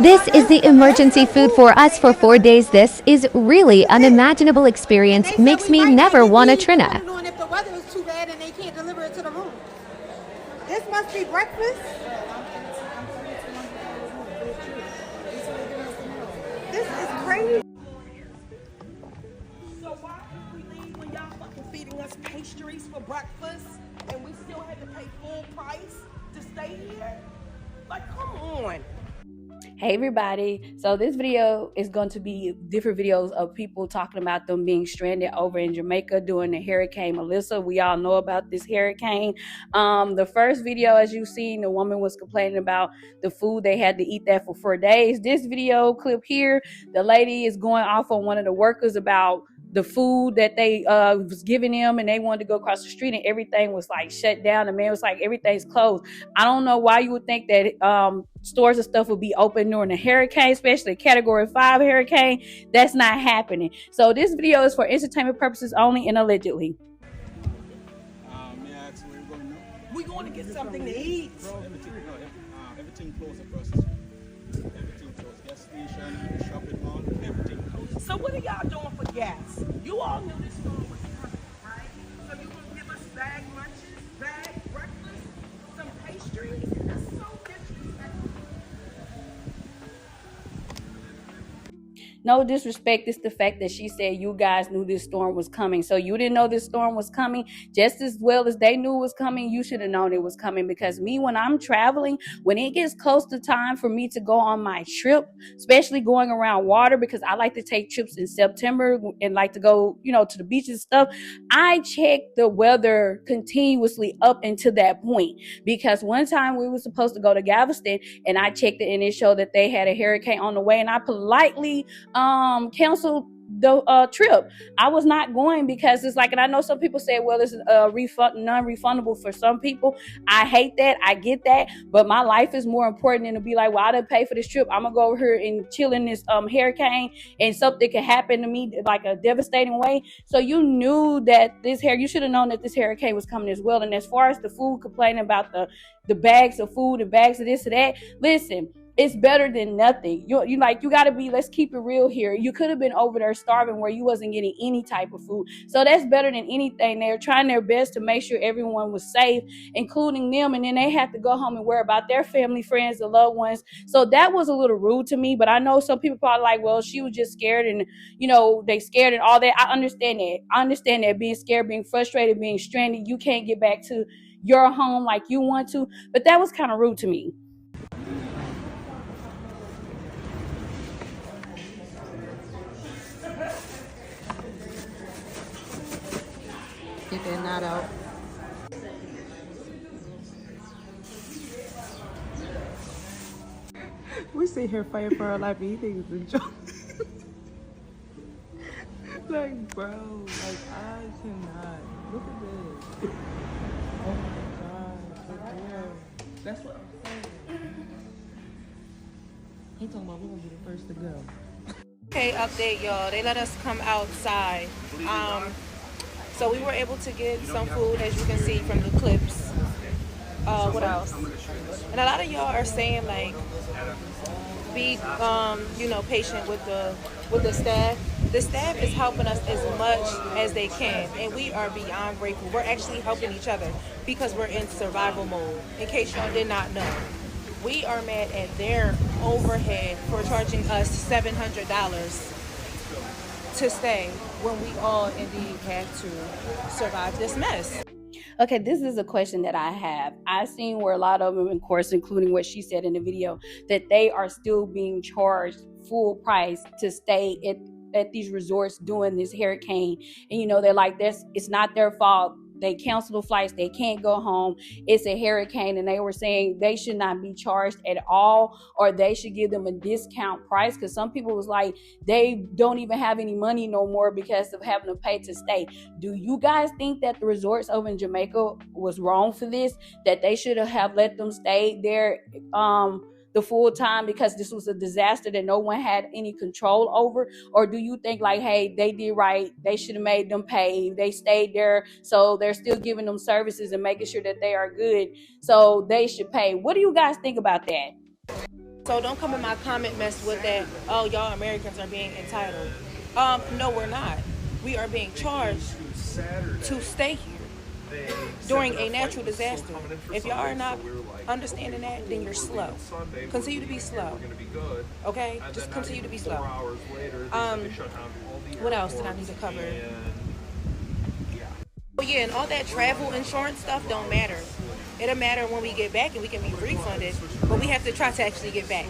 This is the emergency food for us for 4 days. This is really unimaginable experience. Makes me never want a Trina. If the weather is too bad and they can't deliver it to the room. This must be breakfast. This is crazy. So why did we leave when y'all fucking feeding us pastries for breakfast and we still had to pay full price to stay here? Like, come on. Hey everybody, so this video is going to be different videos of people talking about them being stranded over in Jamaica during the Hurricane Melissa. We all know about this hurricane. The first video, as you've seen, the woman was complaining about the food. They had to eat that for 4 days. This video clip here, the lady is going off on one of the workers about the food that they was giving them, and they wanted to go across the street and everything was like shut down. The man was like, everything's closed. I don't know why you would think that stores and stuff would be open during a hurricane, especially a category 5 hurricane. That's not happening. So this video is for entertainment purposes only and allegedly. May I ask where you're going now? We're going to get something to eat. Everything closed across the street. Everything closed. Gas station, shopping mall, everything closed. So what are y'all doing for gas? You all knew this storm was coming, right? So you gonna give us bag lunches, bag breakfast, some pastries? That's so disrespectful. No disrespect, it's the fact that she said you guys knew this storm was coming. So you didn't know this storm was coming just as well as they knew it was coming. You should have known it was coming, because me, when I'm traveling, when it gets close to time for me to go on my trip, especially going around water, because I like to take trips in September and like to go, to the beach and stuff, I check the weather continuously up until that point. Because one time we were supposed to go to Galveston and I checked it and it showed that they had a hurricane on the way, and I politely canceled the trip. I was not going because it's like, and I know some people say, well, this is non-refundable for some people. I hate that. I get that, but my life is more important than to be like, well, I didn't pay for this trip. I'm gonna go over here and chill in this hurricane and something could happen to me like a devastating way. So you knew that you should have known that this hurricane was coming as well. And as far as the food, complaining about the bags of food and bags of this or that, listen, it's better than nothing. You gotta be, let's keep it real here. You could have been over there starving where you wasn't getting any type of food. So that's better than anything. They're trying their best to make sure everyone was safe, including them. And then they have to go home and worry about their family, friends, and loved ones. So that was a little rude to me. But I know some people probably like, well, she was just scared and, they scared and all that. I understand that. I understand that, being scared, being frustrated, being stranded. You can't get back to your home like you want to. But that was kind of rude to me. Get that knot out. We sit here fighting for our life and you think it's a joke. Like, bro, I cannot. Look at this. Oh my God. Look there. That's what I'm saying. He talking about we're gonna be the first to go. Okay, update y'all. They let us come outside. So we were able to get some food, as you can see from the clips. What else? And a lot of y'all are saying like, be patient with the staff. The staff is helping us as much as they can, and we are beyond grateful. We're actually helping each other because we're in survival mode. In case y'all did not know, we are mad at their overhead for charging us $700 to stay when we all indeed have to survive this mess. Okay, this is a question that I have. I've seen where a lot of them, of course, including what she said in the video, that they are still being charged full price to stay at these resorts during this hurricane. And they're like, it's not their fault. They cancel the flights. They can't go home. It's a hurricane. And they were saying they should not be charged at all, or they should give them a discount price. Because some people was like, they don't even have any money no more because of having to pay to stay. Do you guys think that the resorts over in Jamaica was wrong for this? That they should have let them stay there the full time because this was a disaster that no one had any control over? Or do you think like, hey, they did right, they should have made them pay, they stayed there, so they're still giving them services and making sure that they are good, so they should pay? What do you guys think about that? So don't come in my comment mess with that, oh, y'all Americans are being entitled. No, we're not. We are being charged to stay here during a natural disaster. If y'all are not understanding that, then you're slow. Continue to be slow. Okay? Just continue to be slow. What else did I need to cover? Oh yeah, and all that travel insurance stuff don't matter. It'll matter when we get back and we can be refunded, but we have to try to actually get back.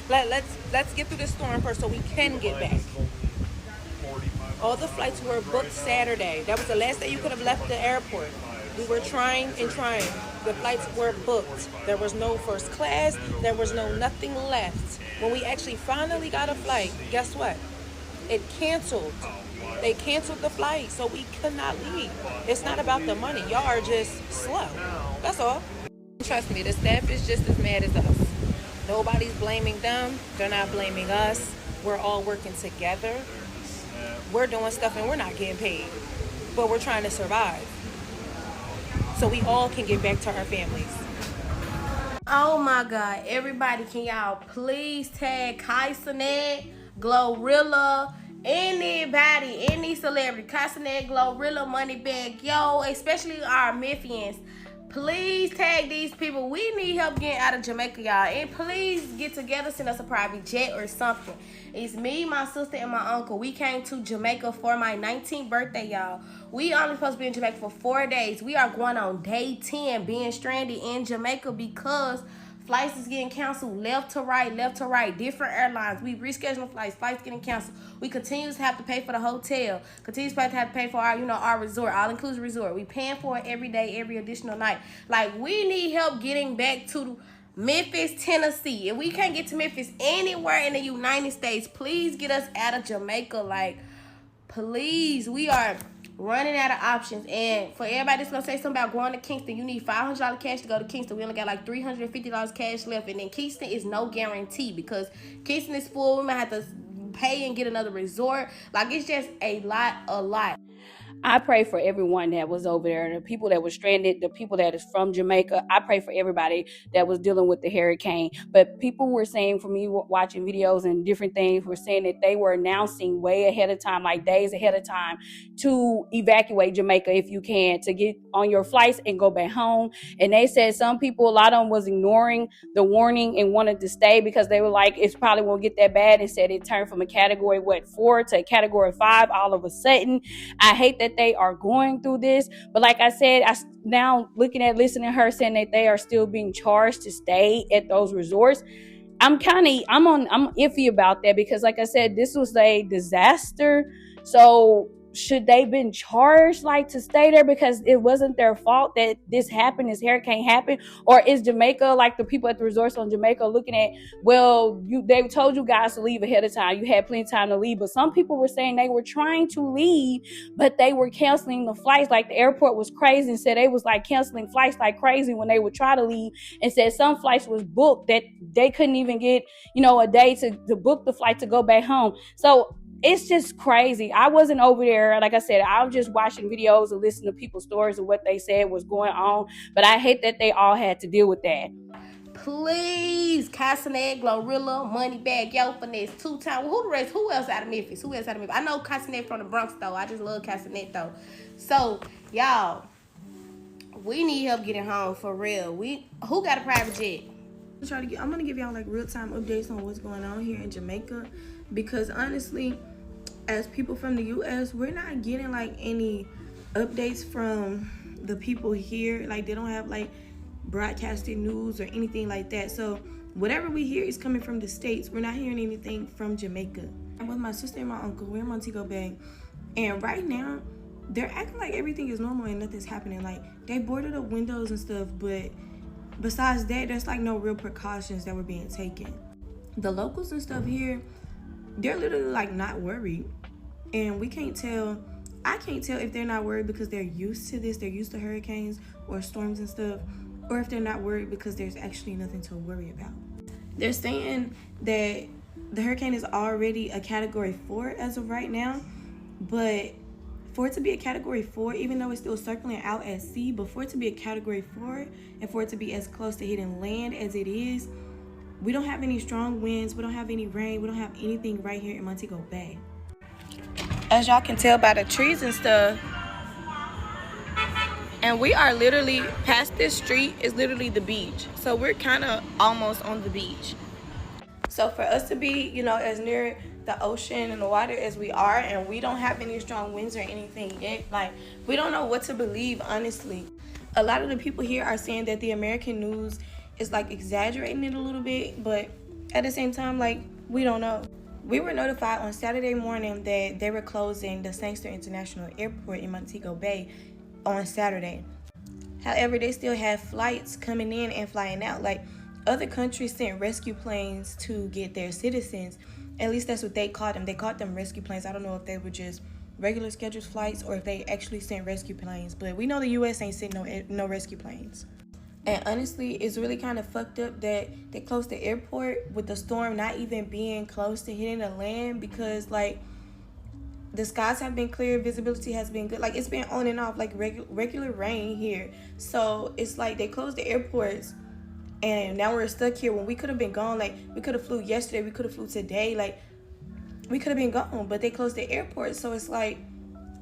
let's get through this storm first so we can get back. All the flights were booked Saturday. That was the last day you could have left the airport. We were trying and trying. The flights were booked. There was no first class. There was no nothing left. When we actually finally got a flight, guess what? It canceled. They canceled the flight, so we could not leave. It's not about the money. Y'all are just slow. That's all. Trust me, the staff is just as mad as us. Nobody's blaming them. They're not blaming us. We're all working together. We're doing stuff and we're not getting paid, but we're trying to survive so we all can get back to our families. Oh my God, everybody, can y'all please tag Kaisanet, Glorilla, anybody, any celebrity, Kaisanet, Glorilla, Moneybag, yo, especially our Memphians. Please tag these people. We need help getting out of Jamaica, y'all. And please get together, send us a private jet or something. It's me, my sister, and my uncle. We came to Jamaica for my 19th birthday, y'all. We only supposed to be in Jamaica for 4 days. We are going on day 10 being stranded in Jamaica because flights is getting canceled left to right, different airlines. We rescheduling flights getting canceled. We continue to have to pay for the hotel, continue to have to pay for our, our resort, all-inclusive resort. We paying for it every day, every additional night. Like, we need help getting back to Memphis, Tennessee. If we can't get to Memphis anywhere in the United States, please get us out of Jamaica. Like, please, we are running out of options. And for everybody that's gonna say something about going to Kingston, you need $500 cash to go to Kingston. We only got like $350 cash left, and then Kingston is no guarantee because Kingston is full. We might have to pay and get another resort. Like, it's just a lot. I pray for everyone that was over there, the people that were stranded, the people that is from Jamaica. I pray for everybody that was dealing with the hurricane. But people were saying, for me watching videos and different things, were saying that they were announcing way ahead of time, like days ahead of time, to evacuate Jamaica if you can, to get on your flights and go back home. And they said some people, a lot of them was ignoring the warning and wanted to stay because they were like, it's probably won't get that bad. And said it turned from a category 4 to a category 5 all of a sudden. I hate that they are going through this, but like I said, now listening to her saying that they are still being charged to stay at those resorts. I'm iffy about that because, like I said, this was a disaster. So should they been charged like to stay there because it wasn't their fault that this happened, this hurricane happened? Or is Jamaica, like the people at the resorts on Jamaica, looking at, well, they told you guys to leave ahead of time, you had plenty of time to leave? But some people were saying they were trying to leave, but they were canceling the flights. Like the airport was crazy and said they was like canceling flights like crazy when they would try to leave, and said some flights was booked that they couldn't even get a day to book the flight to go back home. So it's just crazy. I wasn't over there. Like I said, I was just watching videos and listening to people's stories of what they said was going on. But I hate that they all had to deal with that. Please, Kaisanet, Glorilla, Moneybag, Yo, Finesse, 2 times. Who else out of Memphis? I know Kaisanet from the Bronx, though. I just love Kaisanet, though. So, y'all, we need help getting home, for real. Who got a private jet? I'm gonna give y'all like real-time updates on what's going on here in Jamaica, because honestly, as people from the US, we're not getting like any updates from the people here. Like, they don't have like broadcasted news or anything like that. So whatever we hear is coming from the States. We're not hearing anything from Jamaica. I'm with my sister and my uncle. We're in Montego Bay, and right now they're acting like everything is normal and nothing's happening. Like, they boarded up windows and stuff, but besides that, there's like no real precautions that were being taken. The locals and stuff here, they're literally like not worried, and I can't tell if they're not worried because they're used to this, they're used to hurricanes or storms and stuff, or if they're not worried because there's actually nothing to worry about. They're saying that the hurricane is already a category 4 as of right now, but for it to be a category 4, even though it's still circling out at sea, but for it to be a category 4 and for it to be as close to hitting land as it is, We don't have any strong winds. We don't have any rain. We don't have anything right here in Montego Bay. As y'all can tell by the trees and stuff, and we are literally past this street is literally the beach. So we're kind of almost on the beach. So for us to be, you know, as near the ocean and the water as we are, and we don't have any strong winds or anything yet, like, we don't know what to believe, honestly. A lot of the people here are saying that the American news is like exaggerating it a little bit, but at the same time, like, we don't know. We were notified on Saturday morning that they were closing the Sangster International Airport in Montego Bay on Saturday. However, they still have flights coming in and flying out. Like, other countries sent rescue planes to get their citizens. At least that's what they called them. They called them rescue planes. I don't know if they were just regular scheduled flights or if they actually sent rescue planes. But we know the U.S. ain't sent no rescue planes. And honestly, it's really kind of fucked up that they closed the airport with the storm not even being close to hitting the land, because, like, the skies have been clear, visibility has been good. Like, it's been on and off, like regular rain here. So it's like they closed the airports and now we're stuck here when we could have been gone. Like, we could have flew yesterday, we could have flew today, like, we could have been gone, but they closed the airport. So it's like,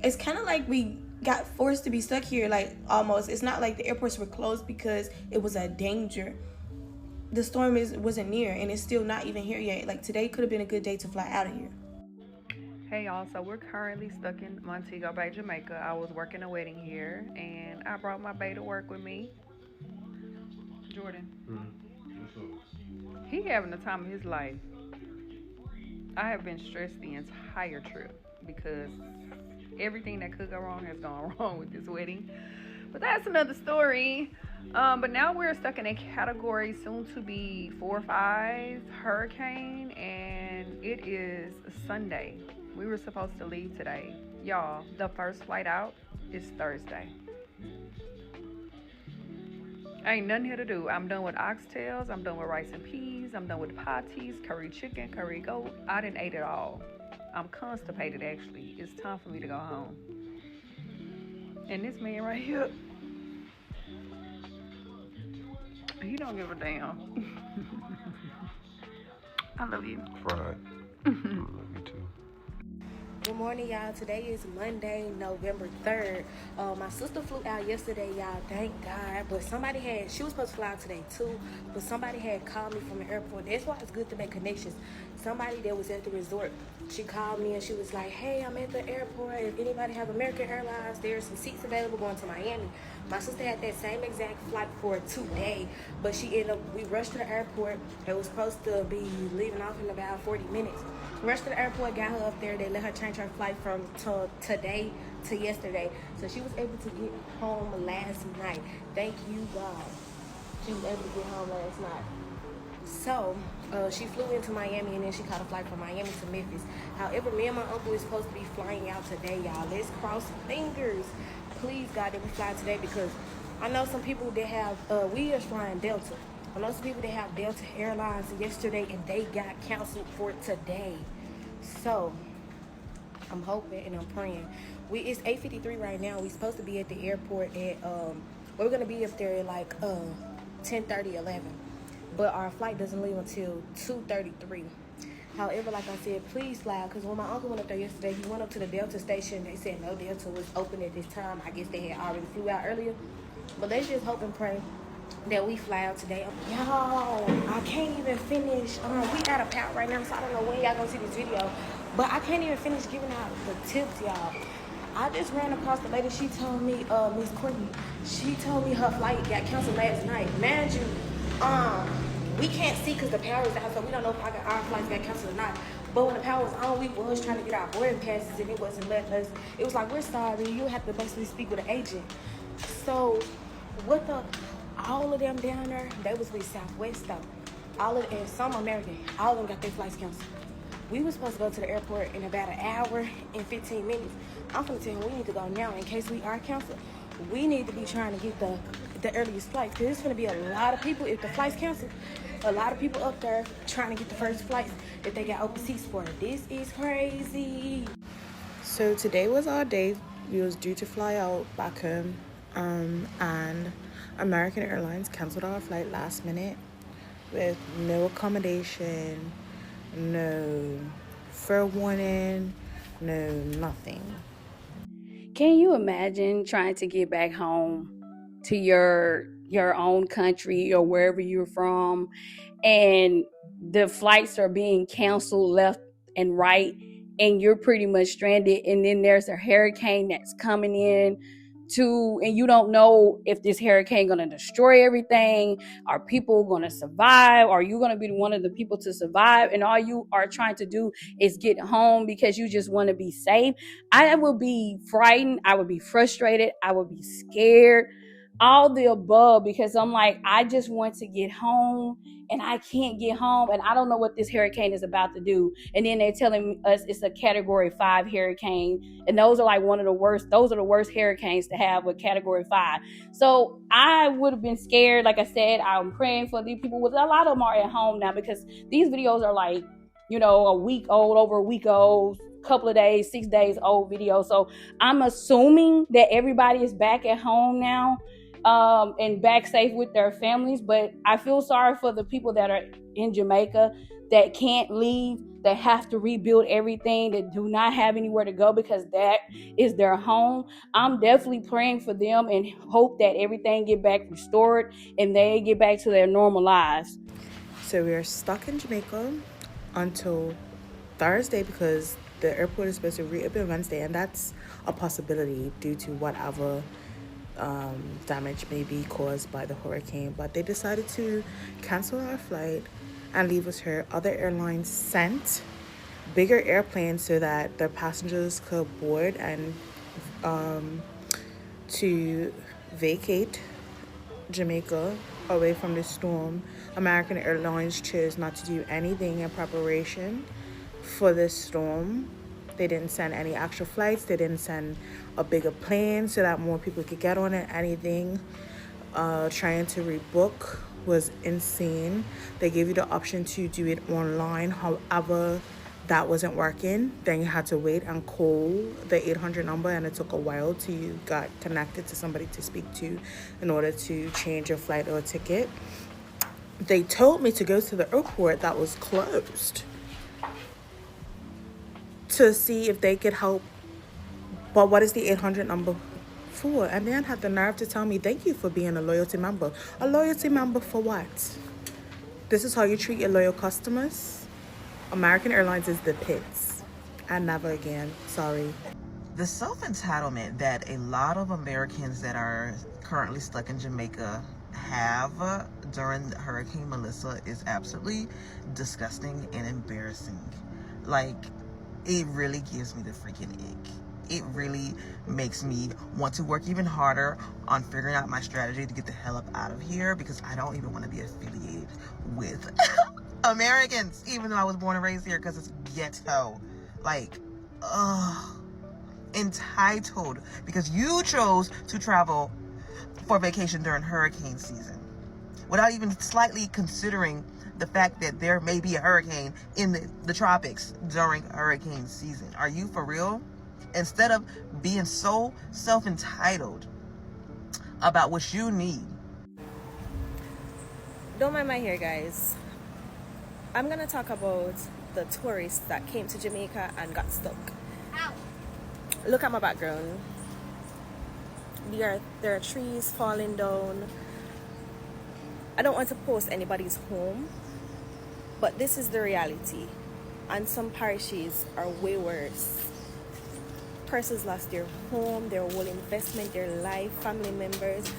it's kind of like we got forced to be stuck here, like, almost. It's not like the airports were closed because it was a danger. The storm wasn't near, and it's still not even here yet. Like, today could have been a good day to fly out of here. Hey y'all, so we're currently stuck in Montego Bay, Jamaica. I was working a wedding here, and I brought my bae to work with me. Jordan. He having the time of his life. I have been stressed the entire trip because everything that could go wrong has gone wrong with this wedding. But that's another story. But now we're stuck in a category soon to be 4 or 5 hurricane, and it is Sunday. We were supposed to leave today. Y'all, the first flight out is Thursday. Ain't nothing here to do. I'm done with oxtails. I'm done with rice and peas. I'm done with patties, curry chicken, curry goat. I done ate it all. I'm constipated, actually. It's time for me to go home. And this man right here, he don't give a damn. I love you. Fried. I love you too. Good morning, y'all. Today is Monday, November 3rd. My sister flew out yesterday, y'all. Thank God. But she was supposed to fly out today too, but somebody had called me from the airport. That's why it's good to make connections. Somebody that was at the resort, she called me and she was like, hey, I'm at the airport. If anybody have American Airlines, there's some seats available going to Miami. My sister had that same exact flight for today, but we rushed to the airport. It was supposed to be leaving off in about 40 minutes. Rushed to the airport, got her up there. They let her change her flight from today to yesterday. So she was able to get home last night. Thank you, God. She was able to get home last night. So she flew into Miami, and then she caught a flight from Miami to Memphis. However, me and my uncle is supposed to be flying out today, y'all. Let's cross fingers. Please, God, that we fly today, because I know some people that have, we are flying Delta. I know some people that have Delta Airlines yesterday, and they got canceled for today. So I'm hoping and I'm praying. It's 8:53 right now. We're supposed to be at the airport at we're gonna be up there at like 10:30, 11. But our flight doesn't leave until 2:33. However, like I said, please fly, because when my uncle went up there yesterday, he went up to the Delta station. They said no Delta was open at this time. I guess they had already flew out earlier. But let's just hope and pray that we fly out today. Y'all, I can't even finish. We out of power right now, so I don't know when y'all gonna see this video. But I can't even finish giving out the tips, y'all. I just ran across the lady. She told me, Miss Courtney, she told me her flight got canceled last night. Mind you, we can't see because the power is out, so we don't know if our flights got canceled or not. But when the power was on, we was trying to get our boarding passes, and it wasn't letting us. It was like, we're sorry, you have to basically speak with an agent. So, all of them down there, they was with Southwest though. And some American, all of them got their flights canceled. We were supposed to go to the airport in about an hour and 15 minutes. I'm gonna tell you, we need to go now in case we are canceled. We need to be trying to get the earliest flights, because there's gonna be a lot of people if the flight's canceled. A lot of people up there trying to get the first flights that they got open seats for. This is crazy. So today was our day. We was due to fly out back home, and American Airlines canceled our flight last minute. with no accommodation, no fair warning, no nothing. Can you imagine trying to get back home to your own country or wherever you're from, and the flights are being canceled left and right, and you're pretty much stranded, and then there's a hurricane that's coming in and you don't know if this hurricane going to destroy everything. Are people going to survive? Are you going to be one of the people to survive, and all you are trying to do is get home because you just want to be safe? I would be frightened, I would be frustrated, I would be scared, all the above, because I'm like, I just want to get home and I can't get home, and I don't know what this hurricane is about to do. And then they're telling us it's a category 5 hurricane, and those are like those are the worst hurricanes to have with category 5. So I would have been scared. Like I said, I'm praying for these people. A lot of them are at home now, because these videos are like, a week old, over a week old, couple of days, 6 days old video. So I'm assuming that everybody is back at home now, and back safe with their families. But I feel sorry for the people that are in Jamaica that can't leave, that have to rebuild everything, that do not have anywhere to go because that is their home. I'm definitely praying for them and hope that everything get back restored and they get back to their normal lives. So we are stuck in Jamaica until Thursday because the airport is supposed to reopen Wednesday, and that's a possibility due to whatever damage may be caused by the hurricane. But they decided to cancel our flight and leave us here. Other airlines sent bigger airplanes so that their passengers could board and to vacate Jamaica away from the storm. American Airlines chose not to do anything in preparation for this storm. They didn't send any extra flights. They didn't send a bigger plane so that more people could get on it. Anything. Trying to rebook was insane. They gave you the option to do it online. However, that wasn't working. Then you had to wait and call the 800 number, and it took a while till you got connected to somebody to speak to in order to change your flight or ticket. They told me to go to the airport that was closed to see if they could help. But what is the 800 number for? And then had the nerve to tell me, thank you for being a loyalty member. A loyalty member for what? This is how you treat your loyal customers? American Airlines is the pits. And never again. Sorry. The self-entitlement that a lot of Americans that are currently stuck in Jamaica have during Hurricane Melissa is absolutely disgusting and embarrassing. Like, it really gives me the freaking ick. It really makes me want to work even harder on figuring out my strategy to get the hell up out of here, because I don't even want to be affiliated with Americans, even though I was born and raised here, because it's ghetto. Like, entitled because you chose to travel for vacation during hurricane season without even slightly considering the fact that there may be a hurricane in the tropics during hurricane season. Are you for real? Instead of being so self-entitled about what you need. Don't mind my hair, guys. I'm gonna talk about the tourists that came to Jamaica and got stuck. Ow. Look at my background. There are trees falling down. I don't want to post anybody's home, but this is the reality. And some parishes are way worse. Persons lost their home, their whole investment, their life, family members.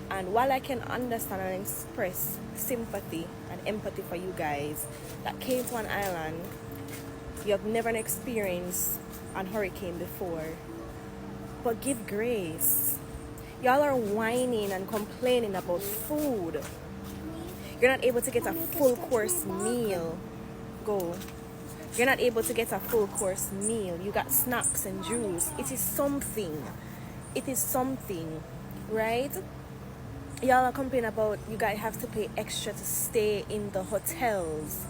And while I can understand and express sympathy and empathy for you guys that came to an island, you have never experienced a hurricane before, but give grace. Y'all are whining and complaining about food. You're not able to get a full course meal. You're not able to get a full course meal. You got snacks and juice. It is something. Right? Y'all are complaining about you guys have to pay extra to stay in the hotels.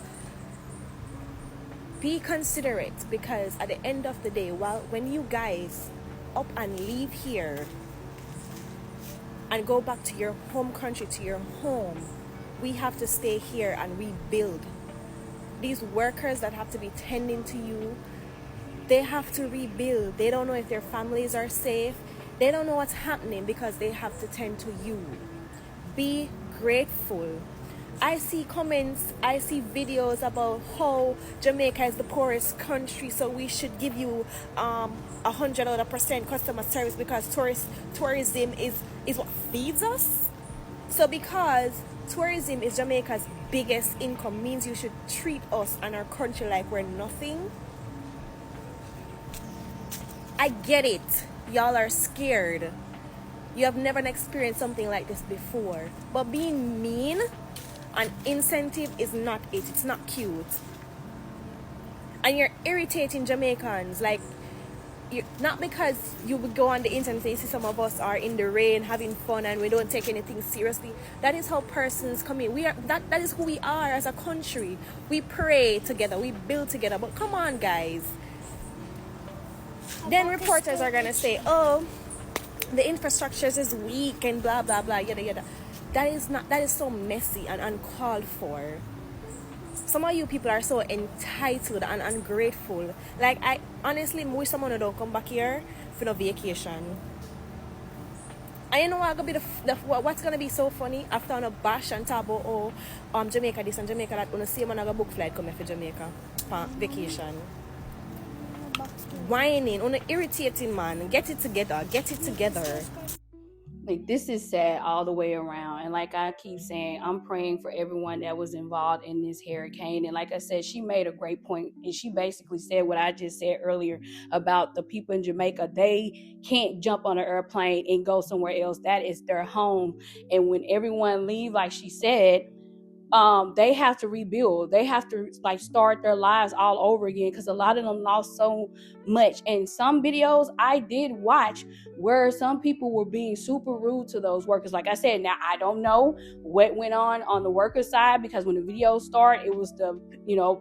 Be considerate, because at the end of the day, when you guys up and leave here and go back to your home country, to your home, we have to stay here and rebuild. These workers that have to be tending to you, they have to rebuild. They don't know if their families are safe. They don't know what's happening because they have to tend to you. Be grateful. I see comments, I see videos about how Jamaica is the poorest country, so we should give you 100% customer service because tourism is what feeds us. So because tourism is Jamaica's biggest income, means you should treat us and our country like we're nothing. I get it. Y'all are scared. You have never experienced something like this before. But being mean and insensitive is not it. It's not cute. And you're irritating Jamaicans. Like, not because you would go on the internet and see some of us are in the rain having fun and we don't take anything seriously. That is how persons come in. That is who we are as a country. We pray together. We build together. But come on, guys. Then reporters are gonna say, oh, the infrastructure is weak and blah blah blah, yada yada. That is so messy and uncalled for. Some of you people are so entitled and ungrateful. Like, I honestly wish someone don't come back here for no vacation. And you know what gonna be what's gonna be so funny after on a bash and talk about Jamaica this and Jamaica that, on the same man book flight coming for Jamaica for vacation. Whining, on irritating, man. Get it together. Like, this is sad all the way around. And like I keep saying, I'm praying for everyone that was involved in this hurricane. And like I said, she made a great point, and she basically said what I just said earlier about the people in Jamaica. They can't jump on an airplane and go somewhere else. That is their home. And when everyone leave, like she said, they have to rebuild. They have to like start their lives all over again, because a lot of them lost so much. And some videos I did watch where some people were being super rude to those workers. Like I said, now I don't know what went on the worker side, because when the video started, it was the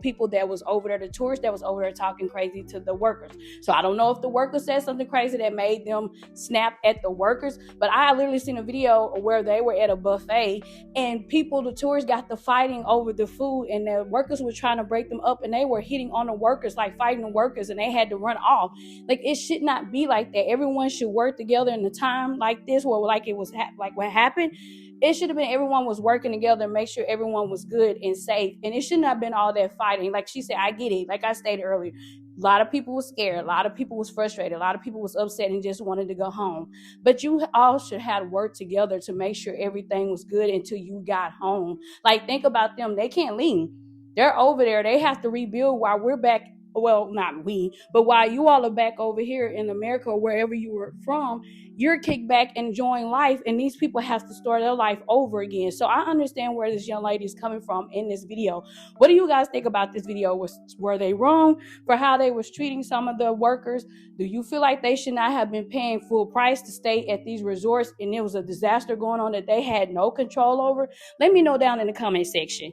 people that was over there, the tourists that was over there talking crazy to the workers. So I don't know if the workers said something crazy that made them snap at the workers, but I literally seen a video where they were at a buffet and the tourists got the fighting over the food, and the workers were trying to break them up, and they were hitting on the workers, like fighting the workers, and they had to run off. Like, it should not be like that. Everyone should work together in a time like this, where like it was like what happened. It should have been everyone was working together and make sure everyone was good and safe. And it shouldn't have been all that fighting. Like she said, I get it. Like I stated earlier, a lot of people were scared. A lot of people was frustrated. A lot of people was upset and just wanted to go home. But you all should have worked together to make sure everything was good until you got home. Like, think about them. They can't leave. They're over there. They have to rebuild while we're back. Well, not we, but while you all are back over here in America or wherever you were from, you're kicked back and enjoying life, and these people have to start their life over again. So I understand where this young lady is coming from in this video. What do you guys think about this video? Were they wrong for how they was treating some of the workers? Do you feel like they should not have been paying full price to stay at these resorts and it was a disaster going on that they had no control over? Let me know down in the comment section.